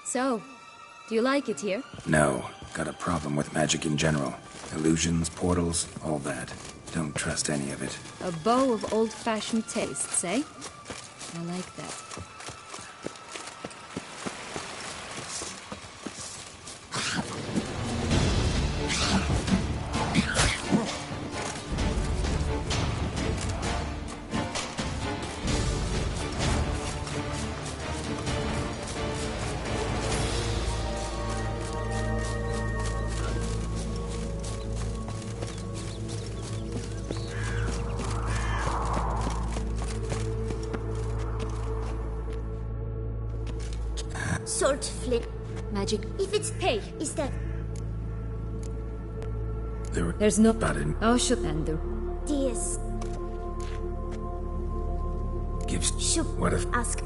So, do you like it here? No. Got a problem with magic in general. Illusions, portals, all that. Don't trust any of it. A bow of old-fashioned tastes, eh? I like that. Sword flip. Magic. If it's pay, is that There's no button. Oh, should ender. DS? Gives. Should What if? ask?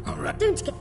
All right. Don't get.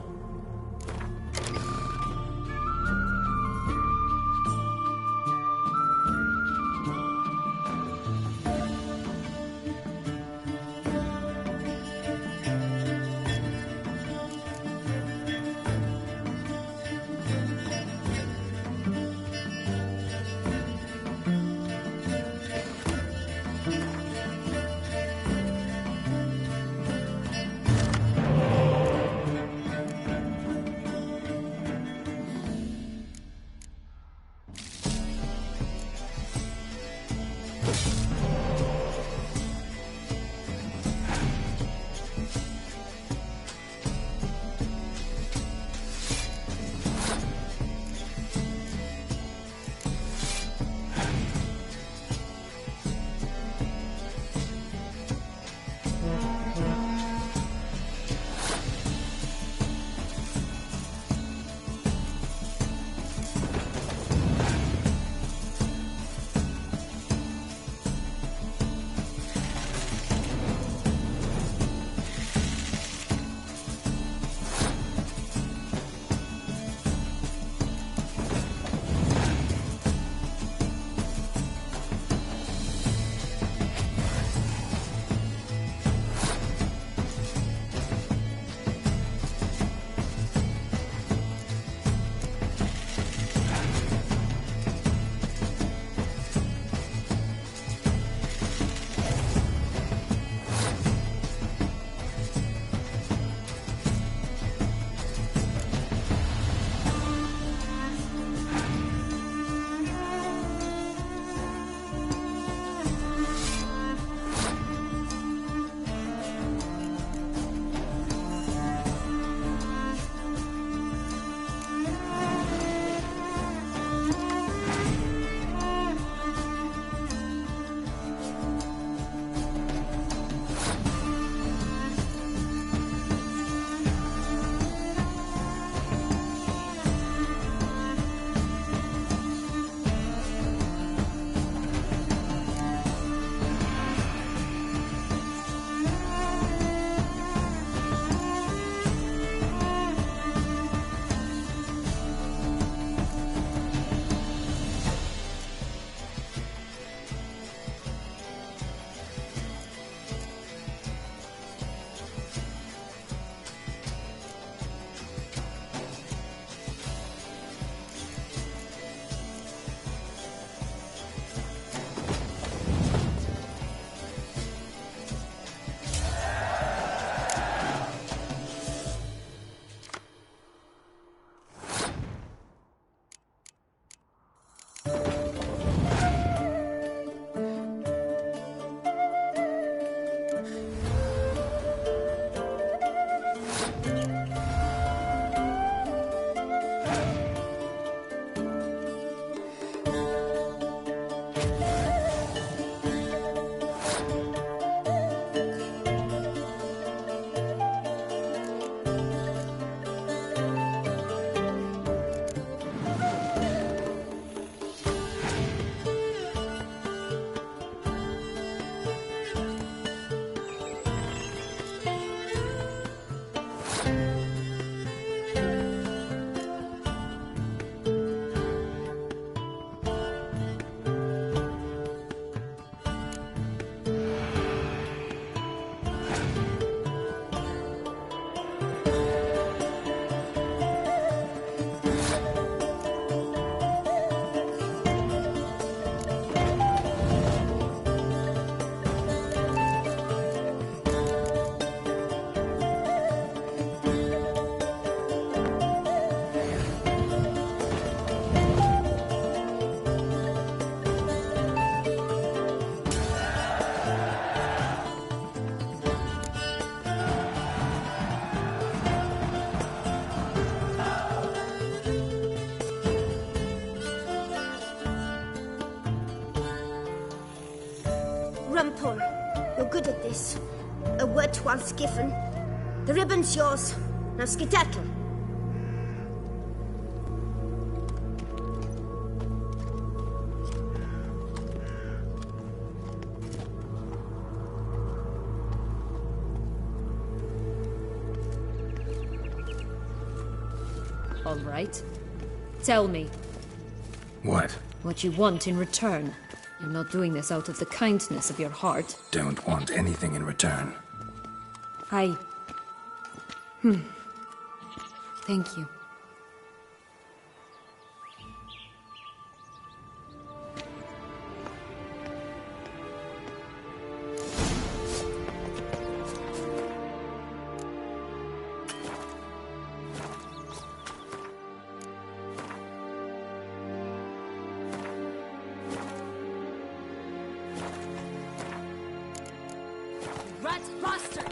Rumpole. You're good at this. A word once given. The ribbon's yours. Now skedaddle. All right. Tell me. What? What you want in return. You're not doing this out of the kindness of your heart. Don't want anything in return. Thank you. Rat bastard!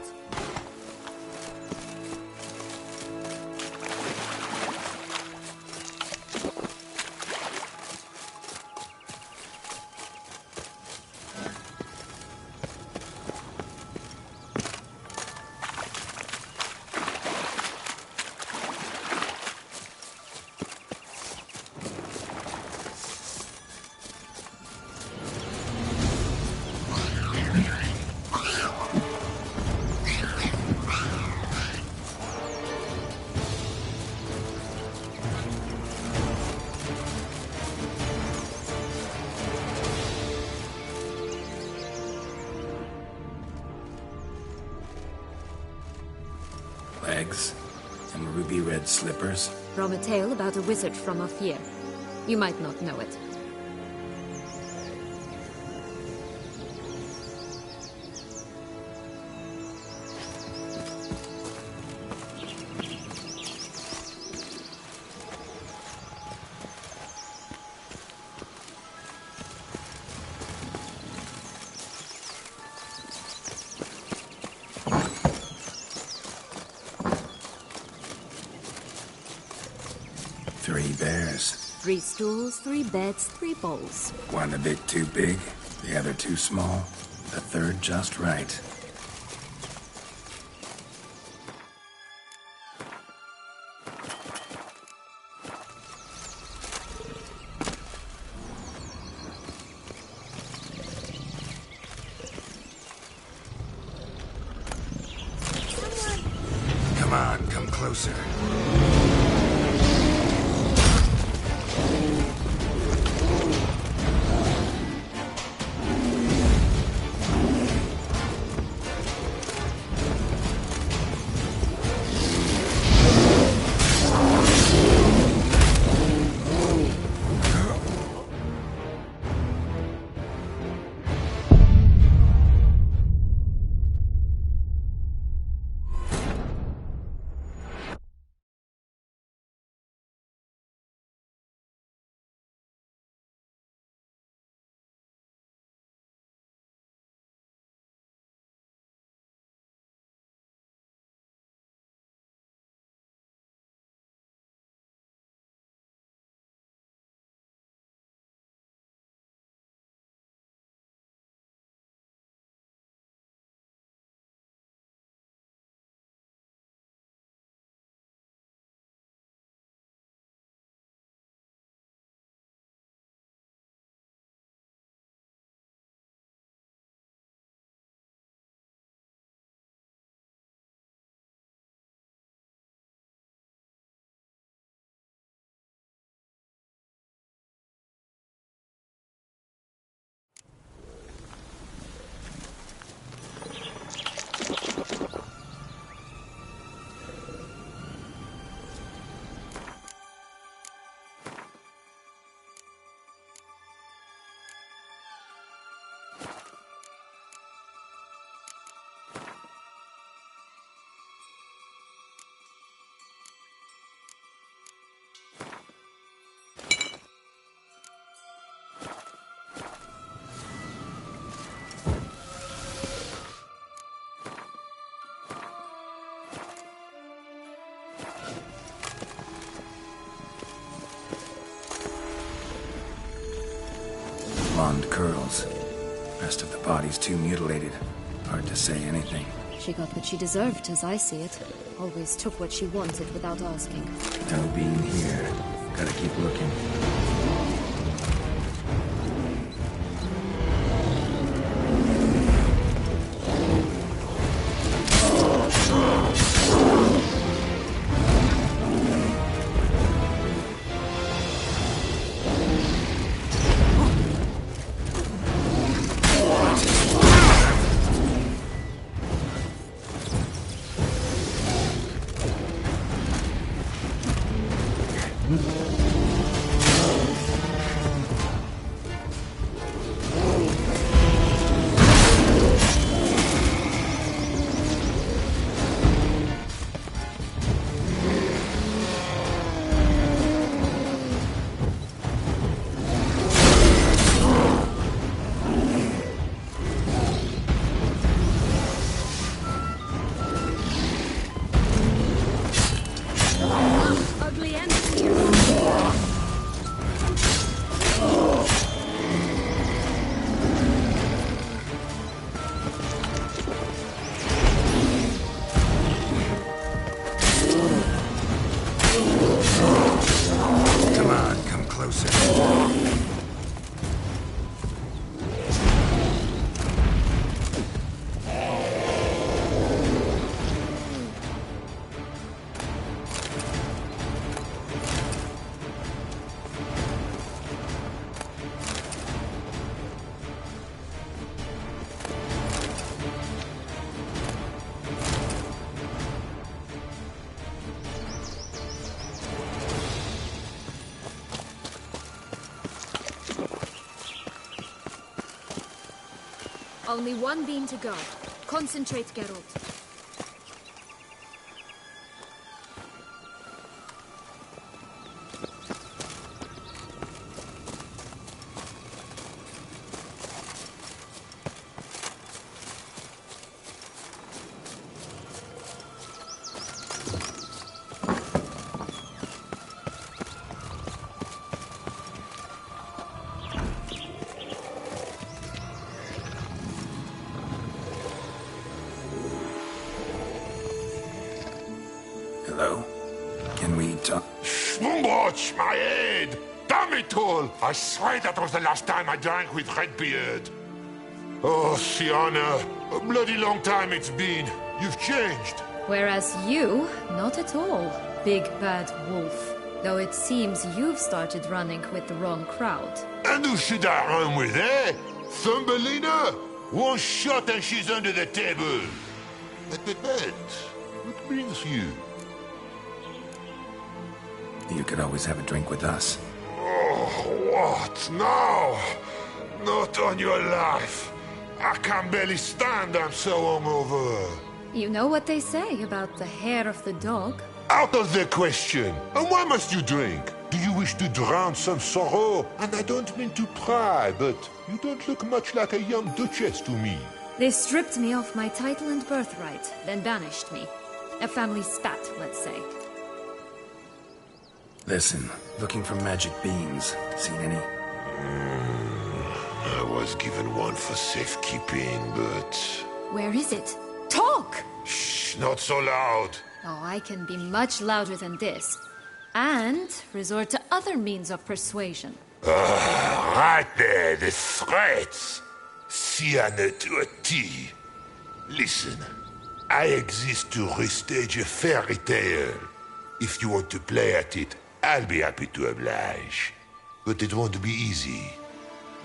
Legs and ruby red slippers. From a tale about a wizard from Ophir. You might not know it. Three bears. 3 stools, 3 beds, 3 bowls. One a bit too big, the other too small, the third just right. Come on, come closer. Blonde curls. Rest of the body's too mutilated. Hard to say anything. She got what she deserved, as I see it. Always took what she wanted without asking. No being here. Gotta keep looking. Ugly end here. Come on, come closer. Only one beam to go. Concentrate, Geralt. Hello? Can we talk? Watch my head! Damn it all! I swear that was the last time I drank with Redbeard. Oh, Sienna, a bloody long time it's been. You've changed. Whereas you, not at all, big bad wolf. Though it seems you've started running with the wrong crowd. And who should I run with, eh? Thumbelina? One shot and she's under the table. But, what brings you? You could always have a drink with us. Oh, what now? Not on your life. I can barely stand, I'm so hungover. You know what they say about the hair of the dog? Out of the question. And why must you drink? Do you wish to drown some sorrow? And I don't mean to pry, but you don't look much like a young duchess to me. They stripped me of my title and birthright, then banished me. A family spat, let's say. Listen, looking for magic beans. Seen any? I was given one for safekeeping, but... Where is it? Talk! Shh, not so loud. Oh, I can be much louder than this. And resort to other means of persuasion. Right there, the threats. Sienna to a T. Listen, I exist to restage a fairy tale. If you want to play at it, I'll be happy to oblige. But it won't be easy.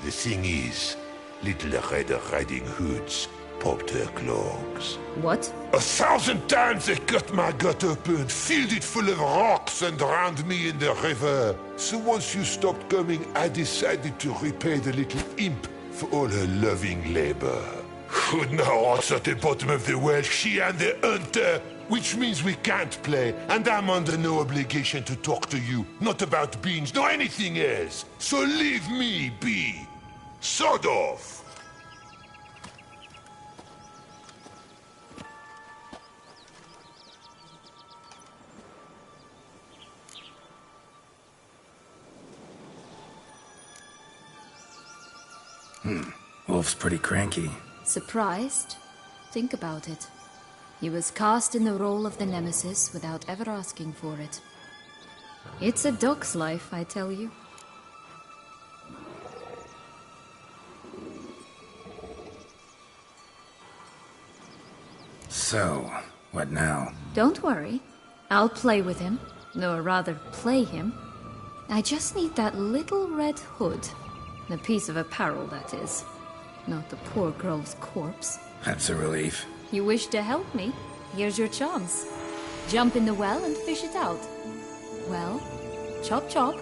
The thing is, little Red Riding Hoods popped her clogs. What? 1,000 times they cut my gut open, filled it full of rocks and drowned me in the river. So once you stopped coming, I decided to repay the little imp for all her loving labor. Who now what's at the bottom of the well? She and the hunter, which means we can't play, and I'm under no obligation to talk to you, not about beans, nor anything else. So leave me be. Sod off. Wolf's pretty cranky. Surprised? Think about it. He was cast in the role of the Nemesis without ever asking for it. It's a dog's life, I tell you. So, what now? Don't worry. I'll play with him. Or rather, play him. I just need that little red hood. A piece of apparel, that is. Not the poor girl's corpse. That's a relief. You wish to help me? Here's your chance. Jump in the well and fish it out. Well, chop chop.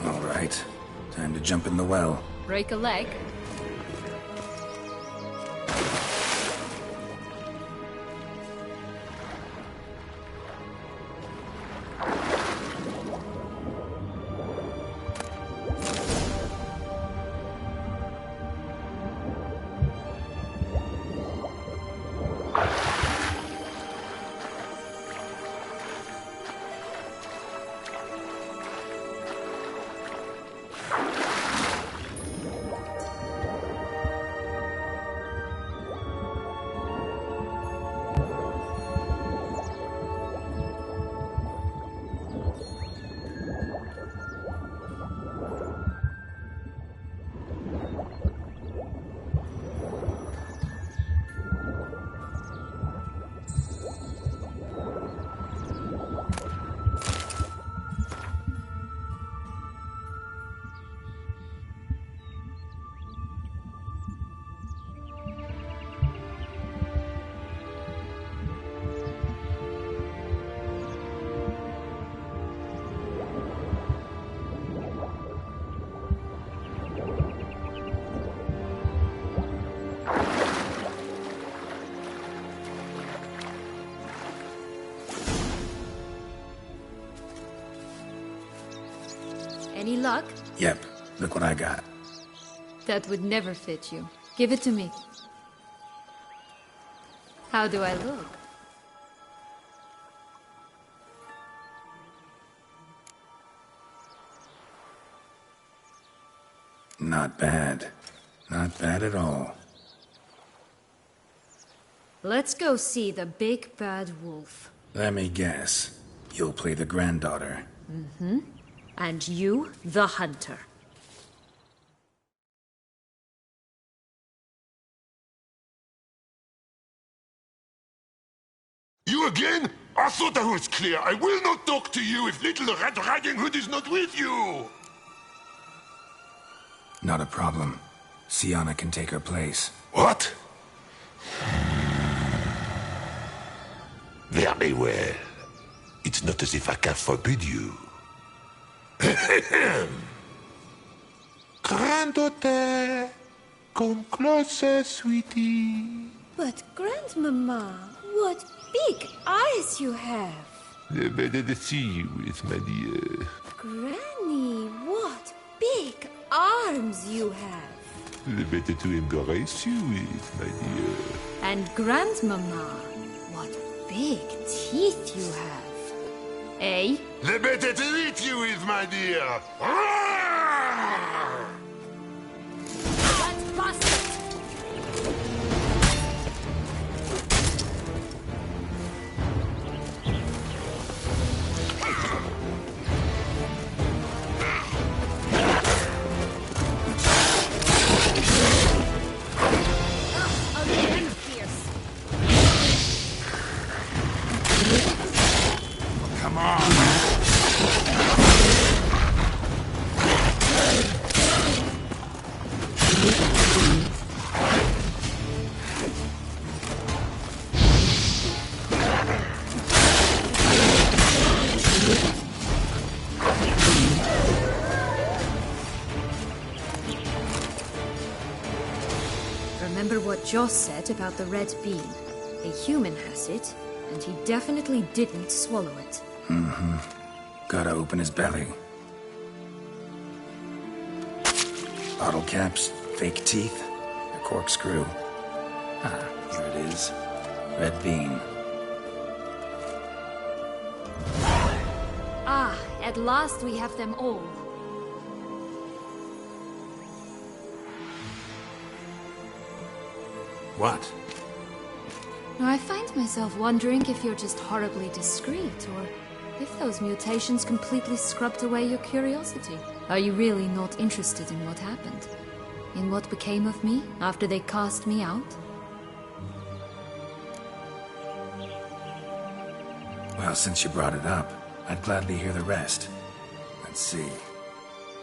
All right. Time to jump in the well. Break a leg. Any luck? Yep. Look what I got. That would never fit you. Give it to me. How do I look? Not bad. Not bad at all. Let's go see the big bad wolf. Let me guess. You'll play the granddaughter. And you, the hunter. You again? I thought I was clear. I will not talk to you if little Red Riding Hood is not with you. Not a problem. Sienna can take her place. What? Very well. It's not as if I can forbid you. Granddaughter, come closer, sweetie. But, Grandmama, what big eyes you have. The better to see you with, my dear. Granny, what big arms you have. The better to embrace you with, my dear. And Grandmama, what big teeth you have. Eh? The better to eat you with, my dear. That bastard! Again, fierce. Come on. remember what Joss said about the red bean. A human has it, and he definitely didn't swallow it. Mm-hmm. Gotta open his belly. Bottle caps, fake teeth, a corkscrew. Ah, here it is. Red bean. Ah, at last we have them all. What? I find myself wondering if you're just horribly discreet, or if those mutations completely scrubbed away your curiosity. Are you really not interested in what happened? In what became of me after they cast me out? Well, since you brought it up, I'd gladly hear the rest. Let's see.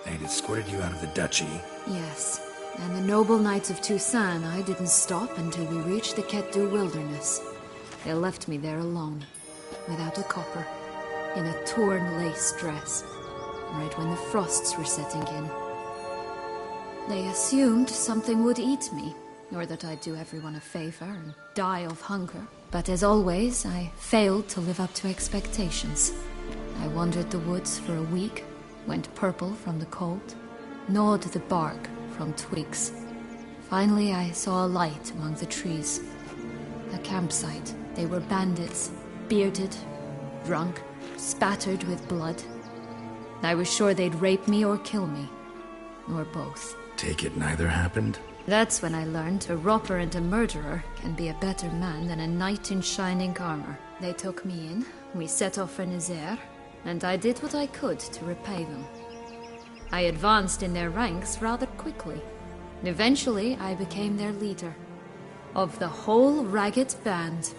They'd escorted you out of the duchy. Yes. And the noble knights of Toussaint, I didn't stop until we reached the Ketdu wilderness. They left me there alone, without a copper, in a torn lace dress, right when the frosts were setting in. They assumed something would eat me, or that I'd do everyone a favor and die of hunger. But as always, I failed to live up to expectations. I wandered the woods for a week, went purple from the cold, gnawed the bark from twigs. Finally, I saw a light among the trees. A campsite. They were bandits, bearded, drunk, spattered with blood. I was sure they'd rape me or kill me, or both. Take it neither happened? That's when I learned a robber and a murderer can be a better man than a knight in shining armor. They took me in, we set off for Nazaire, and I did what I could to repay them. I advanced in their ranks rather quickly. Eventually, I became their leader. Of the whole ragged band.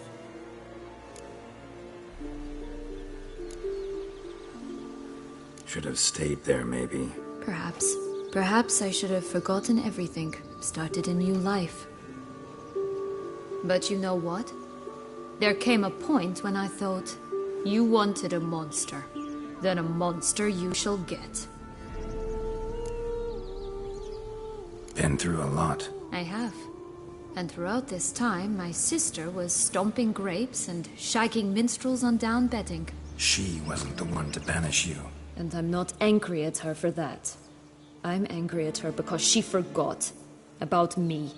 Should have stayed there, maybe. Perhaps. Perhaps I should have forgotten everything, started a new life. But you know what? There came a point when I thought, you wanted a monster. Then a monster you shall get. Been through a lot. I have. And throughout this time, my sister was stomping grapes and shagging minstrels on down bedding. She wasn't the one to banish you. And I'm not angry at her for that. I'm angry at her because she forgot about me.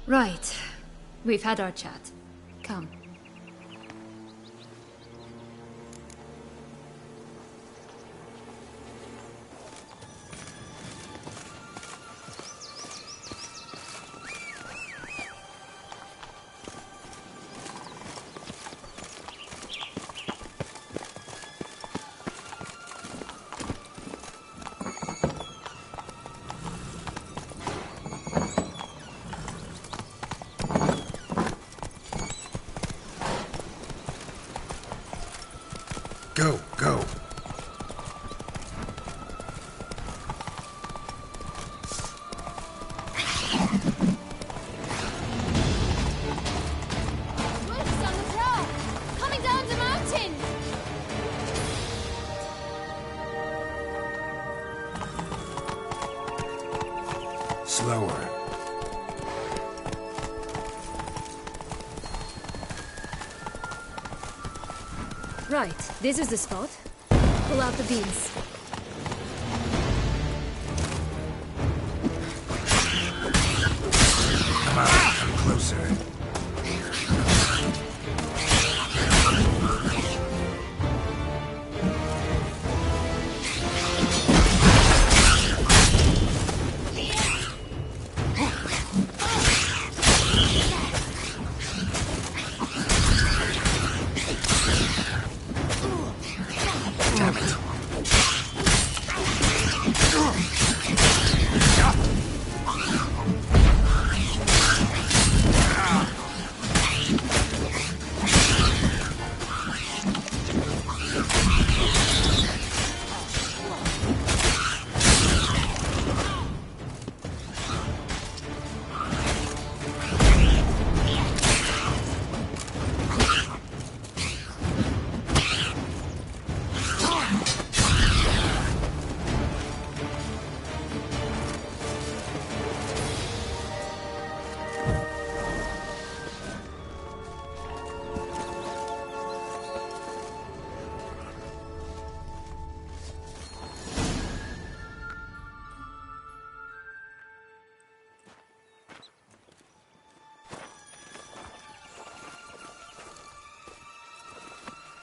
Right. We've had our chat. Come. Go, go. Wolves on the prowl! Coming down the mountain! Slower. Right, this is the spot. Pull out the beans. Come on, come closer. Damn it.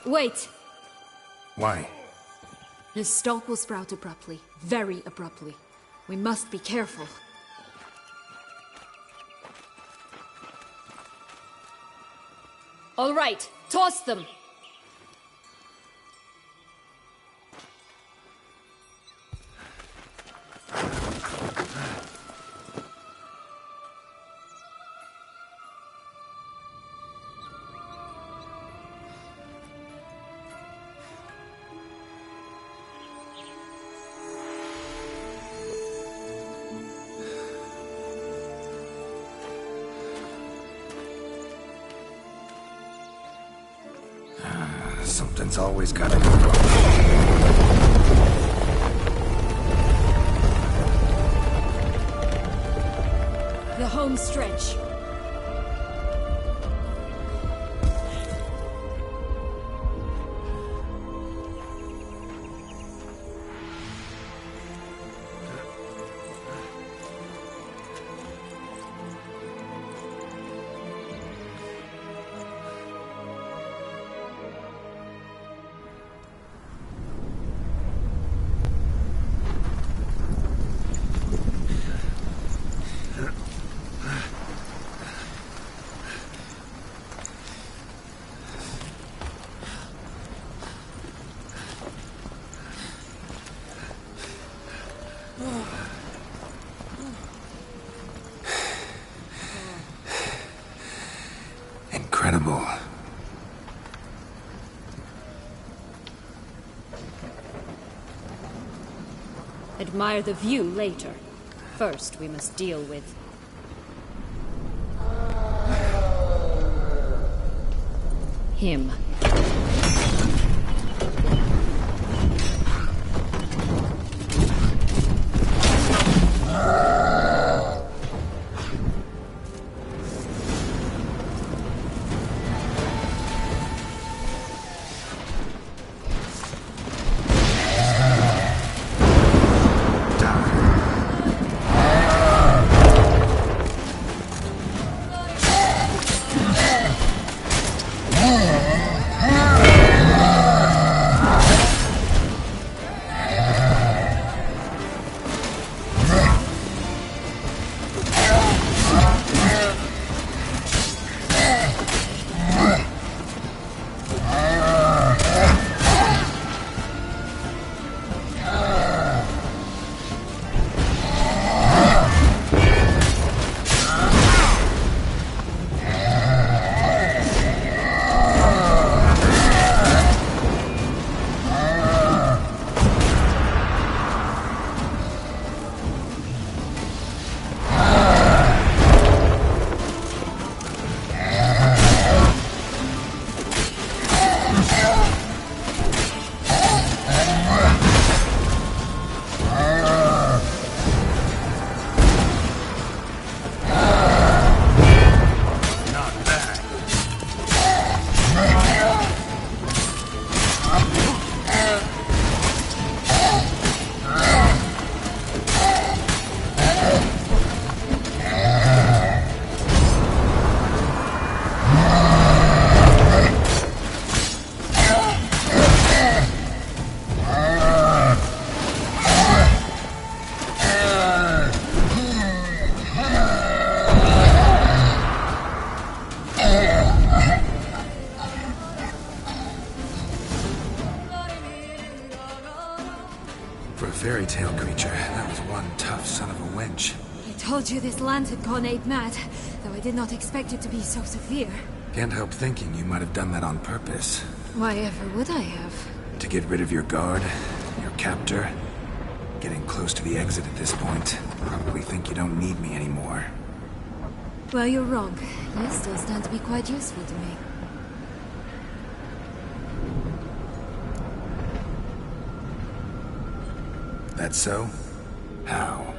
Wait! Why? His stalk will sprout abruptly. Very abruptly. We must be careful. All right, toss them! Something's always gotta go wrong. The home stretch. Incredible. Admire the view later. First, we must deal with... him. For a fairy tale creature, that was one tough son of a wench. I told you this land had gone ape mad, though I did not expect it to be so severe. Can't help thinking you might have done that on purpose. Why ever would I have? To get rid of your guard, your captor. Getting close to the exit at this point. Probably think you don't need me anymore. Well, you're wrong. You still stand to be quite useful to me. That so? How?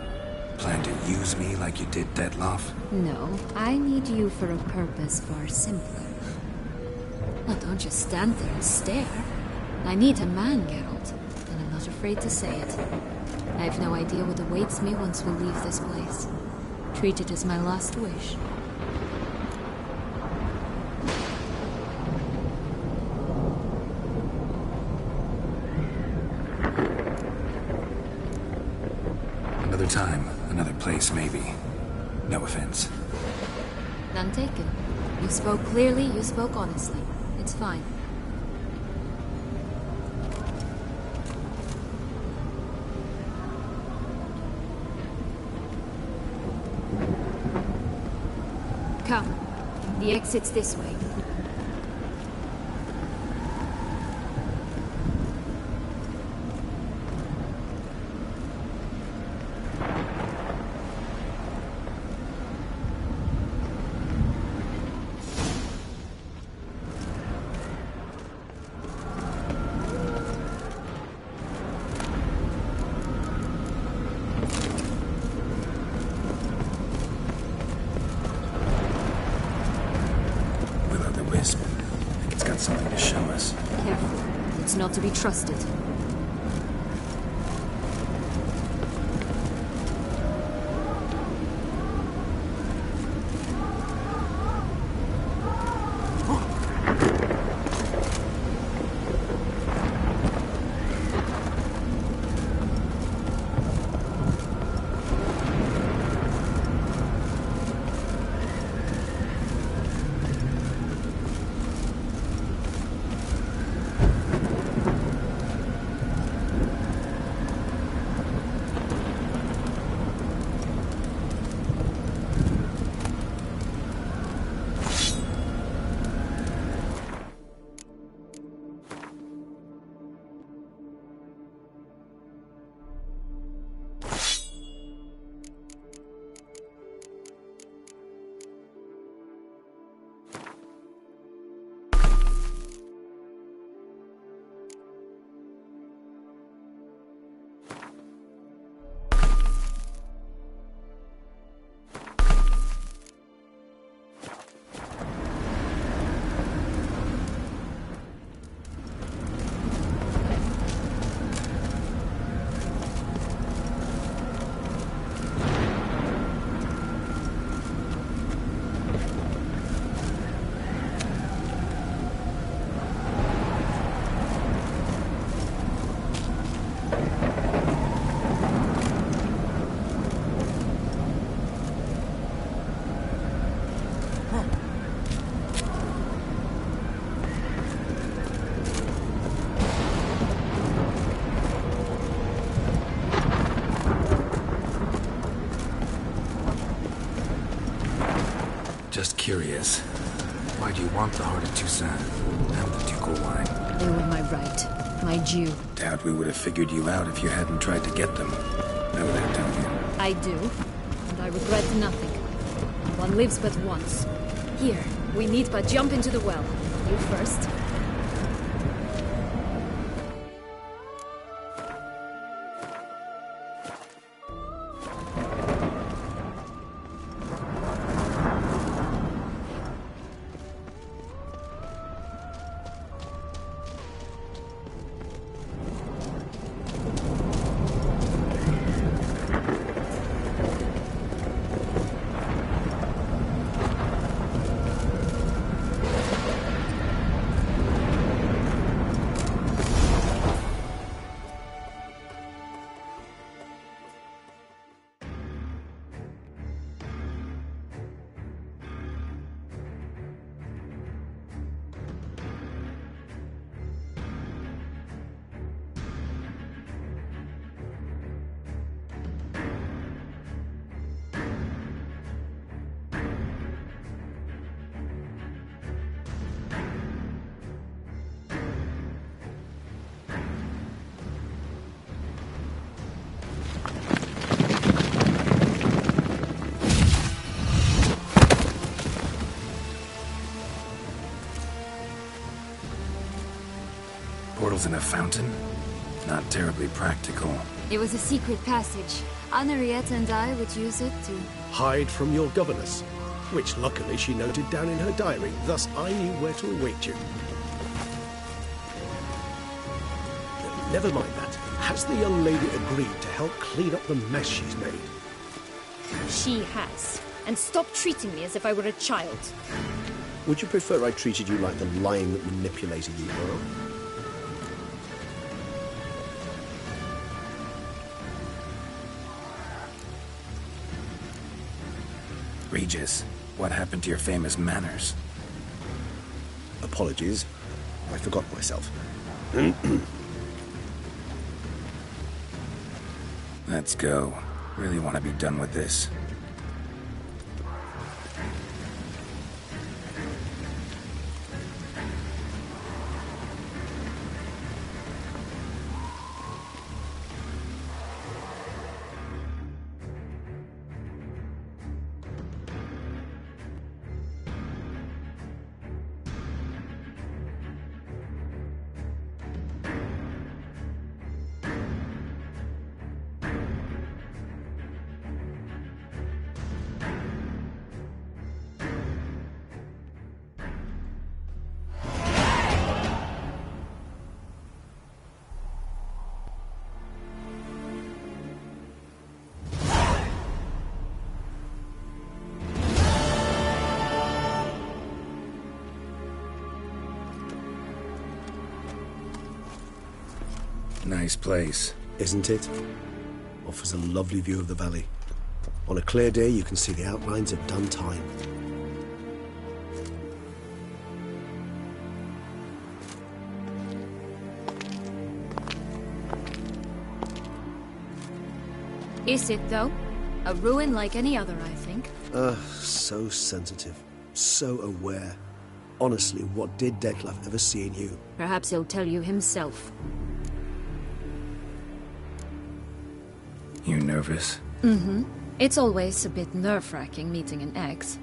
Plan to use me like you did Detloff? No, I need you for a purpose far simpler. Well, don't just stand there and stare. I need a man, Geralt, and I'm not afraid to say it. I have no idea what awaits me once we leave this place. Treat it as my last wish. Another time, another place, maybe. No offense. None taken. You spoke clearly, you spoke honestly. It's fine. Come. The exit's this way. Something to show us. Careful. It's not to be trusted. Just curious. Why do you want the Heart of Toussaint and the ducal wine? They were my right. My due. Doubt we would have figured you out if you hadn't tried to get them. Know that, don't you? I do. And I regret nothing. One lives but once. Here, we need but jump into the well. You first. Portals in a fountain? Not terribly practical. It was a secret passage. Henriette and I would use it to... hide from your governess, which luckily she noted down in her diary, thus I knew where to await you. Never mind that. Has the young lady agreed to help clean up the mess she's made? She has. And stop treating me as if I were a child. Would you prefer I treated you like the lion that manipulated you, Earl? Regis, what happened to your famous manners? Apologies. I forgot myself. Let's go. Really want to be done with this. Nice place. Isn't it? Offers a lovely view of the valley. On a clear day, you can see the outlines of done time. Is it, though? A ruin like any other, I think. So sensitive. So aware. Honestly, what did Detlef ever see in you? Perhaps he'll tell you himself. You nervous? Mm-hmm. It's always a bit nerve-wracking meeting an ex.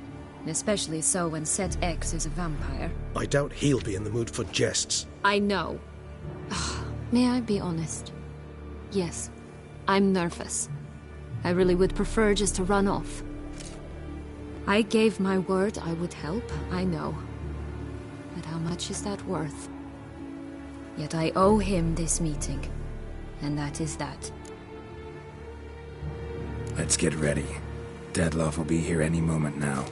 Especially so when said ex is a vampire. I doubt he'll be in the mood for jests. I know. May I be honest? Yes, I'm nervous. I really would prefer just to run off. I gave my word I would help, I know. But how much is that worth? Yet I owe him this meeting. And that is that. Let's get ready. Detlef will be here any moment now.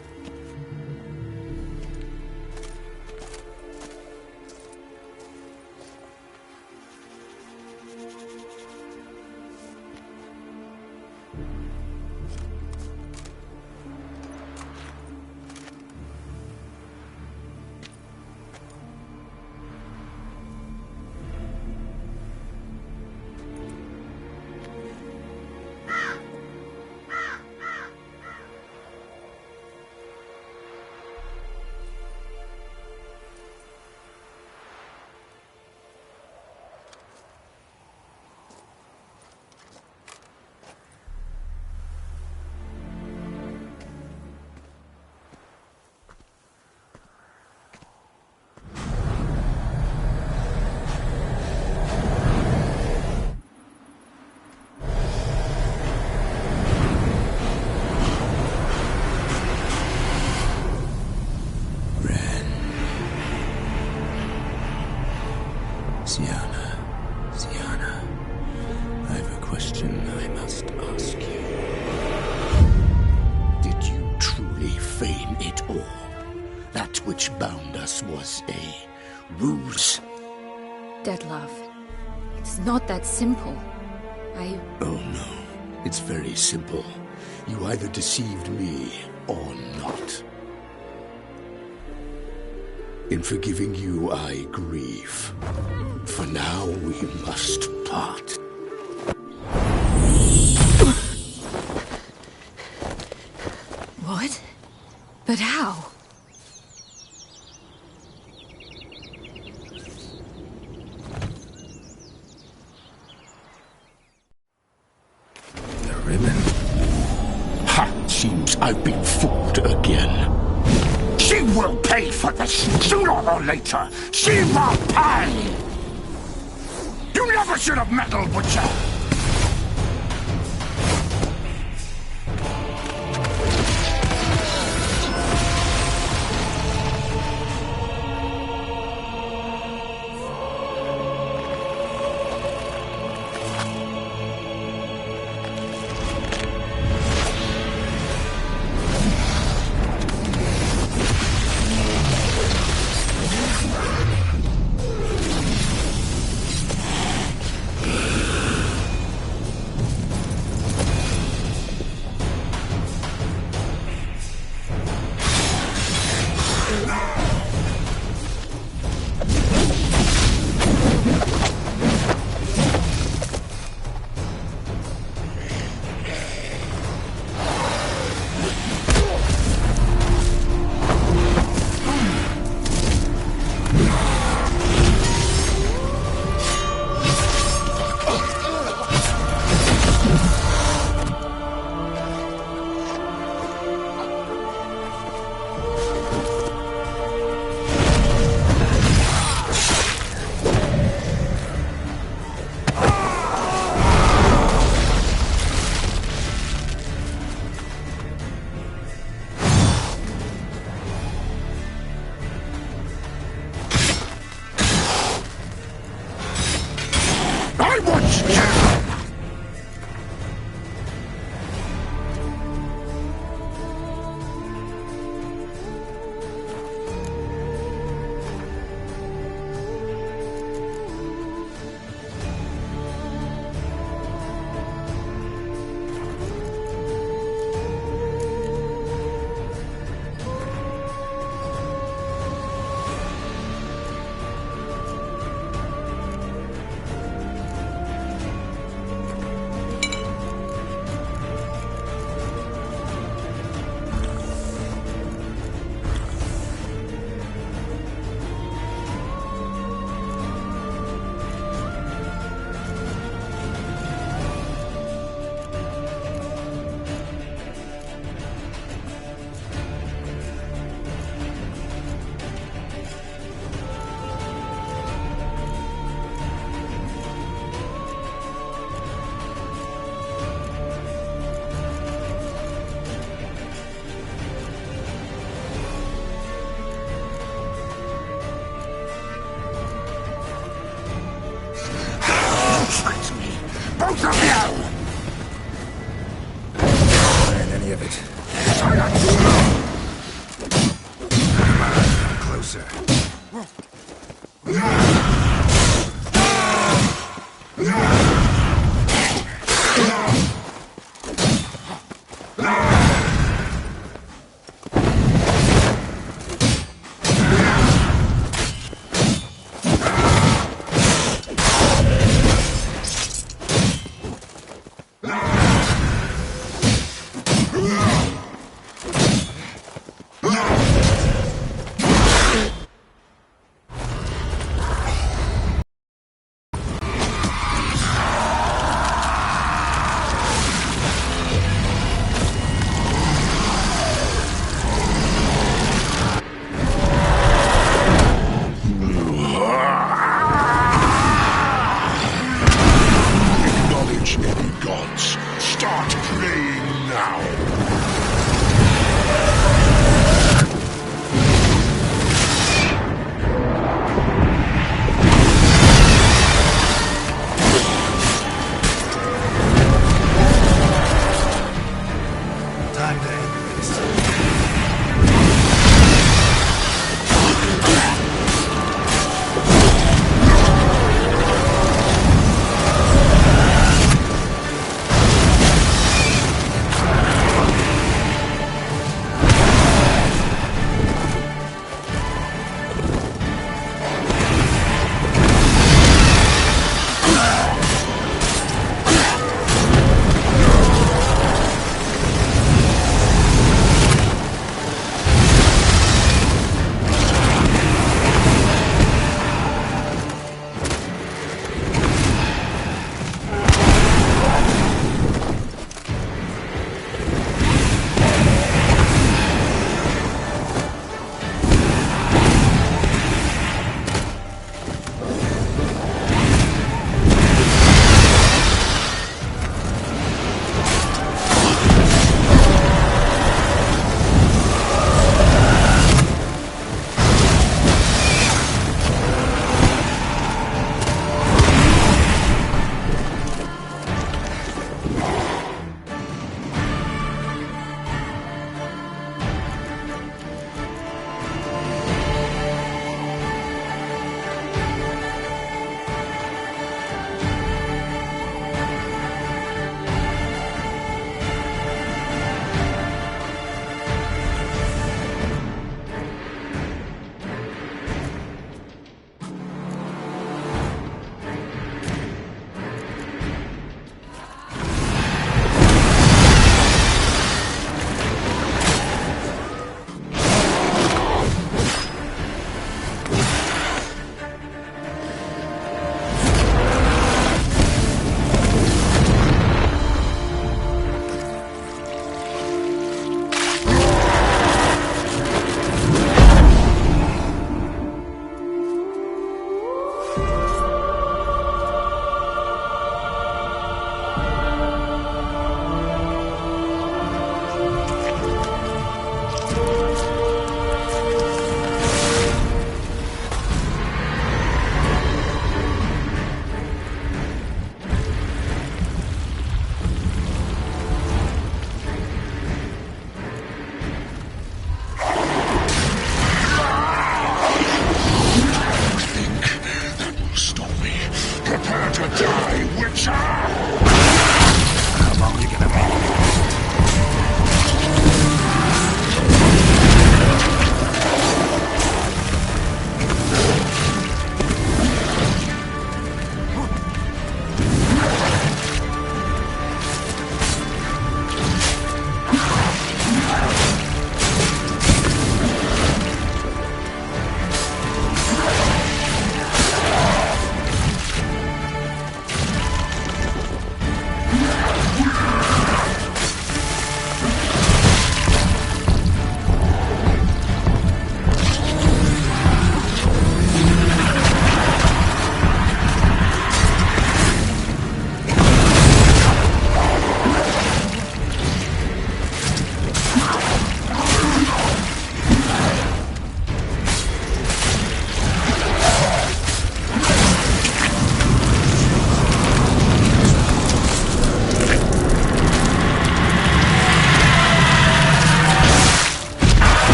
Sienna, I have a question I must ask you. Did you truly feign it all? That which bound us was a ruse? Detlef, it's not that simple. Oh no, it's very simple. You either deceived me or not. In forgiving you, I grieve. For now, we must part. What? But how? The ribbon. Ha! Seems I've been fooled again. She will pay for this, sooner or later. She will pay! You never should have meddled with her! Fight me! Both of you! Find any of it. Closer.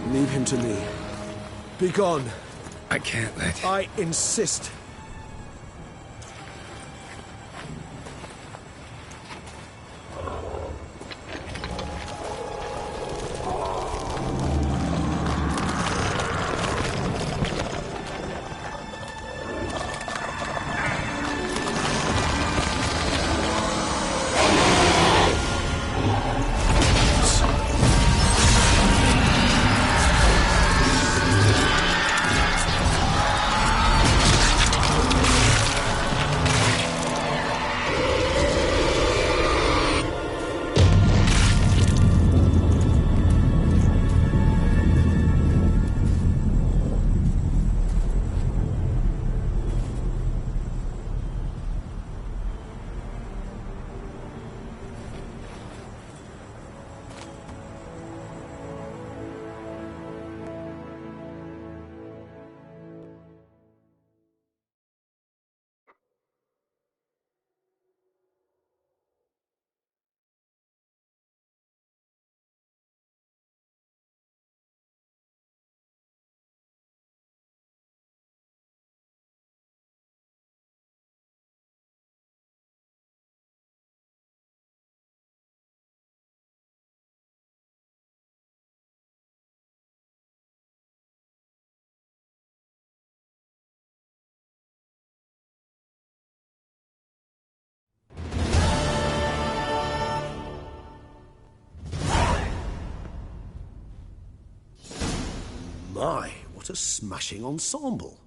Leave him to me. Be gone. I can't let... I insist. My, what a smashing ensemble.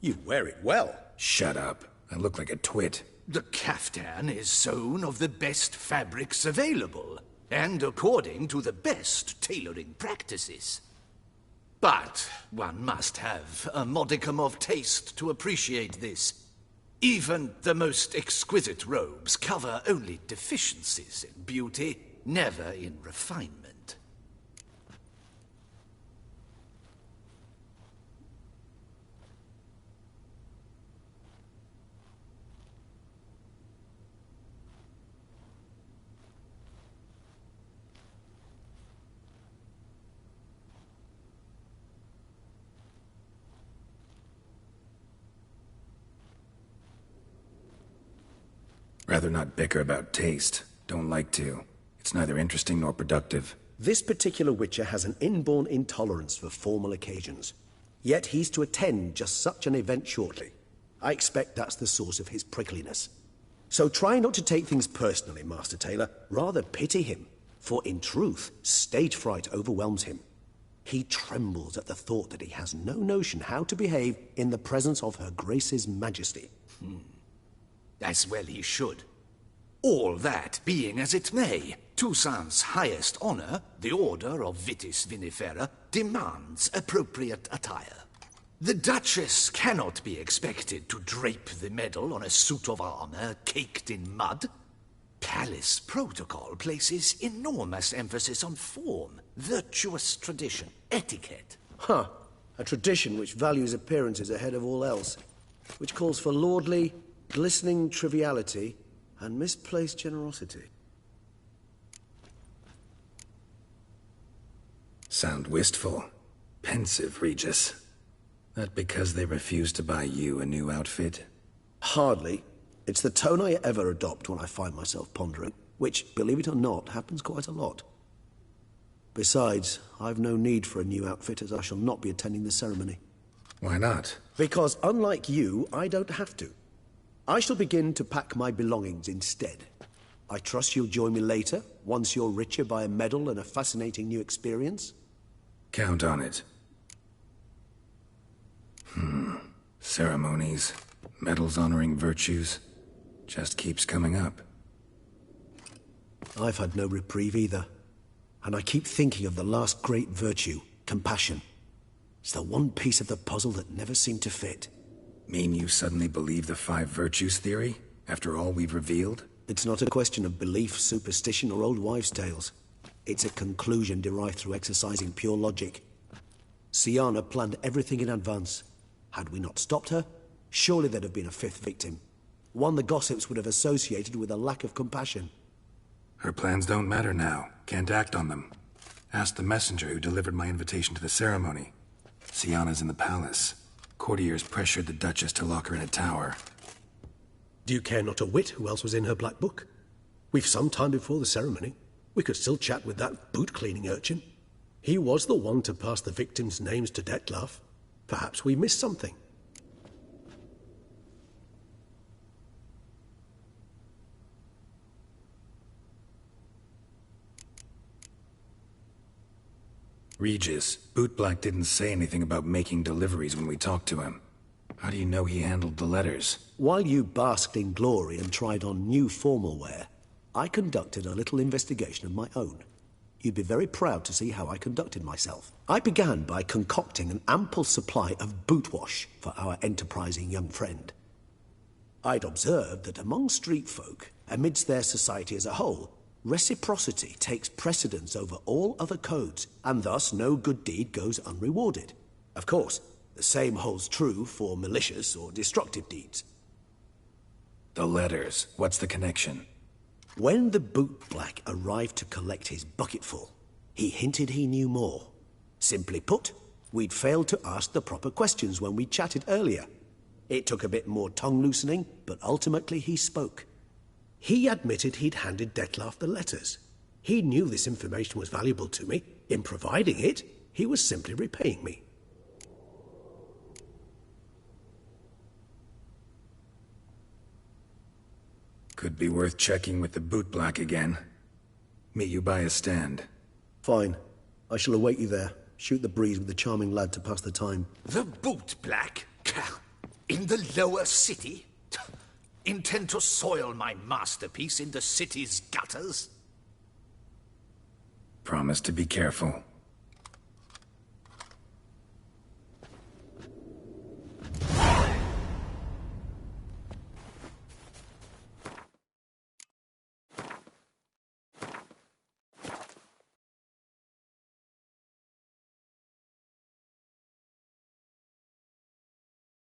You wear it well. Shut up. I look like a twit. The caftan is sewn of the best fabrics available, and according to the best tailoring practices. But one must have a modicum of taste to appreciate this. Even the most exquisite robes cover only deficiencies in beauty, never in refinement. Rather not bicker about taste. Don't like to. It's neither interesting nor productive. This particular Witcher has an inborn intolerance for formal occasions. Yet he's to attend just such an event shortly. I expect that's the source of his prickliness. So try not to take things personally, Master Taylor. Rather pity him. For in truth, stage fright overwhelms him. He trembles at the thought that he has no notion how to behave in the presence of Her Grace's Majesty. As well he should. All that being as it may, Toussaint's highest honor, the Order of Vitis Vinifera, demands appropriate attire. The Duchess cannot be expected to drape the medal on a suit of armor caked in mud. Palace protocol places enormous emphasis on form, virtuous tradition, etiquette. Huh. A tradition which values appearances ahead of all else. Which calls for lordly, glistening triviality and misplaced generosity. Sound wistful. Pensive, Regis. That because they refuse to buy you a new outfit? Hardly. It's the tone I ever adopt when I find myself pondering, which, believe it or not, happens quite a lot. Besides, I've no need for a new outfit as I shall not be attending the ceremony. Why not? Because unlike you, I don't have to. I shall begin to pack my belongings instead. I trust you'll join me later, once you're richer by a medal and a fascinating new experience? Count on it. Ceremonies, medals honoring virtues, just keeps coming up. I've had no reprieve either. And I keep thinking of the last great virtue, compassion. It's the one piece of the puzzle that never seemed to fit. Mean you suddenly believe the 5 virtues theory, after all we've revealed? It's not a question of belief, superstition, or old wives' tales. It's a conclusion derived through exercising pure logic. Syanna planned everything in advance. Had we not stopped her, surely there'd have been a 5th victim. One the gossips would have associated with a lack of compassion. Her plans don't matter now. Can't act on them. Ask the messenger who delivered my invitation to the ceremony. Sienna's in the palace. Courtiers pressured the Duchess to lock her in a tower. Do you care not a whit who else was in her black book? We've some time before the ceremony. We could still chat with that boot-cleaning urchin. He was the one to pass the victims' names to Dettlaff. Perhaps we missed something. Regis, Bootblack didn't say anything about making deliveries when we talked to him. How do you know he handled the letters? While you basked in glory and tried on new formal wear, I conducted a little investigation of my own. You'd be very proud to see how I conducted myself. I began by concocting an ample supply of boot wash for our enterprising young friend. I'd observed that among street folk, amidst their society as a whole, reciprocity takes precedence over all other codes, and thus no good deed goes unrewarded. Of course, the same holds true for malicious or destructive deeds. The letters, what's the connection? When the bootblack arrived to collect his bucketful, he hinted he knew more. Simply put, we'd failed to ask the proper questions when we chatted earlier. It took a bit more tongue-loosening, but ultimately he spoke. He admitted he'd handed Dettlaff the letters. He knew this information was valuable to me. In providing it, he was simply repaying me. Could be worth checking with the bootblack again. Meet you by a stand. Fine. I shall await you there. Shoot the breeze with the charming lad to pass the time. The bootblack? In the lower city? Intend to soil my masterpiece in the city's gutters? Promise to be careful.